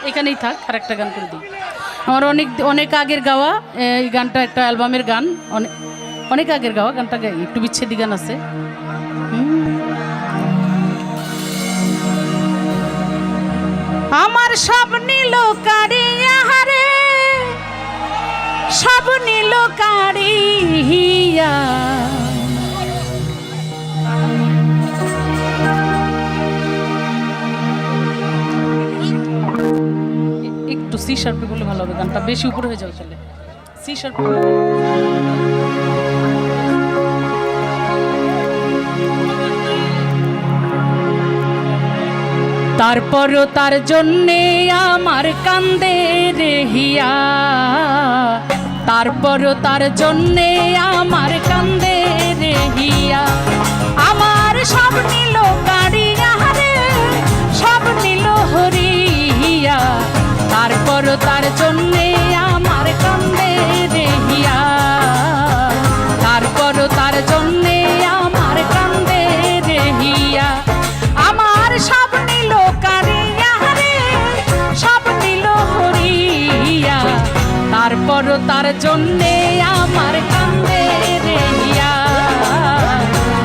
এখানেই থাক, আর একটা গান করে দিই। আমার অনেক অনেক আগের গাওয়া এই গানটা, একটা অ্যালবামের গান, অনেক অনেক আগের গাওয়া গানটা, একটু বিচ্ছেদি গান আছে। আমার সব নীল কারিয়া, সব নীল কারিয়া, একটু সি শার্পে বলে ভালো হবে, গানটা বেশি উপরে হয়ে যাবে, চলে সি শার্পে। তারপরও তার জন্যে আমার কান্দে রেহিয়া, তারপরও তার জন্যে আমার কান্দে রেহিয়া। আমার সব নীল কারিয়া রে, সব নীল হরিয়া, তারপরও তার জন্যে আমার কান্দে রেহিয়া, তারপরও তার জন্যে আমার কান্দে রেহিয়া। আমার সব নীল কারিয়া রে, সব নীল হরিয়া, তারপরও তার জন্যে আমার কান্দে রেহিয়া,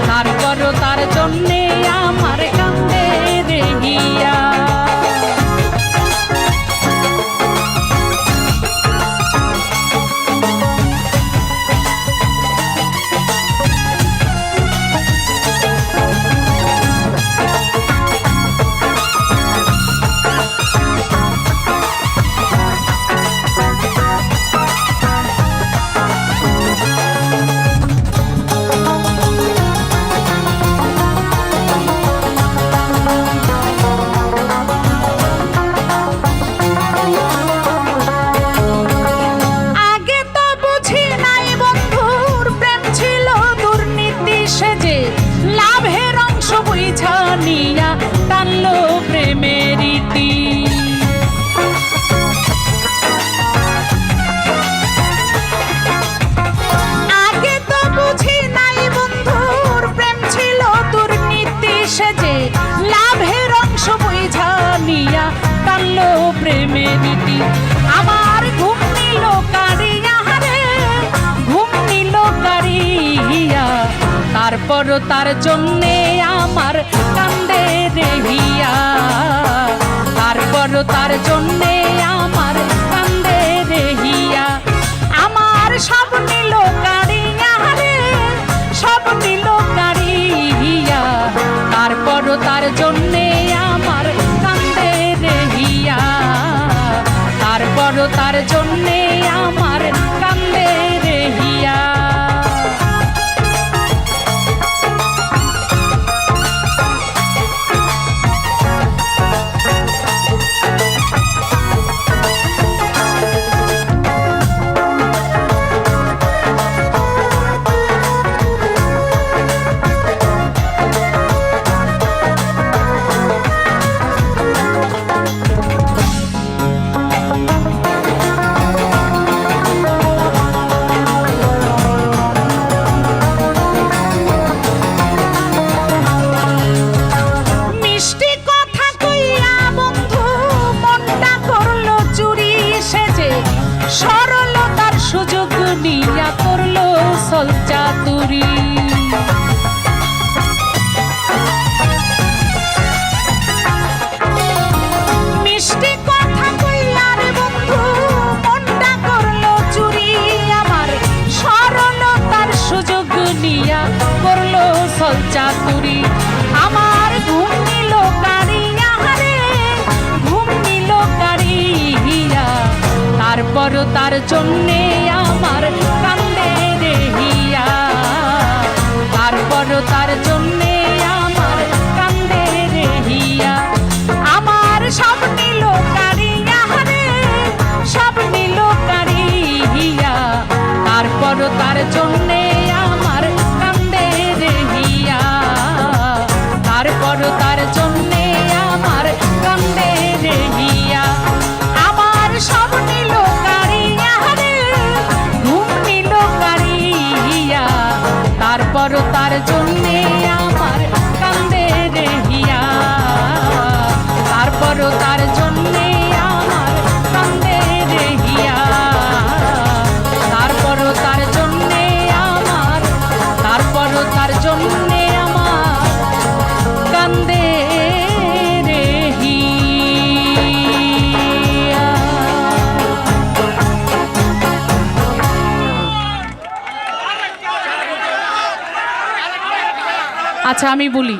তারপরও তার জন্যে আমার কান্দে রেহিয়া। টানলো প্রেমের ইতি, আগে তো বুঝি নাই বন্ধুর প্রেম ছিল দুর্নীতি সেজে, লাভের অংশ বুঝা নিয়া টানলো প্রেমের ইতি। আমার ঘুম নিল কারিয়া রে, ঘুম নিল কারিয়া, তারপরও তার জন্যে আমার কান্দে রেহিয়া, তারপরও তার জন্যে আমার কান্দে রেহিয়া। আমার সব নীল কারিয়া রে, সব নীল কারিয়া, তারপরও তার জন্যে আমার কান্দে রেহিয়া, তারপরও তার জন্যে আমার কান্দে রেহিয়া। সরলতার সুযোগ নিয়া করলো সল চাতুরি, মিষ্টি কথা কইয়া রে বন্ধু মনটা করলো চুরি, আমার সরলতার সুযোগ নিয়া করলো সল চাতুরি। আমার ঘুম নিল কারিয়া রে, ঘুম নিল কারিয়া, তারপরও তার জন্যে আমার কান্দে রেহিয়া, তারপরও তার জন্যে আমার কান্দে রেহিয়া। আমার সব নীল কারিয়া রে, সব নীল কারিয়া, তারপরও তার জন্যে আমার কান্দে রেহিয়া, তারপরও তার জন্যে আমার কান্দে রেহিয়া। আমার সব নীল কারিয়া রে, ঘুম নীল কারিয়া, তারপরও তার জন্যে আচ্ছা আমি বলি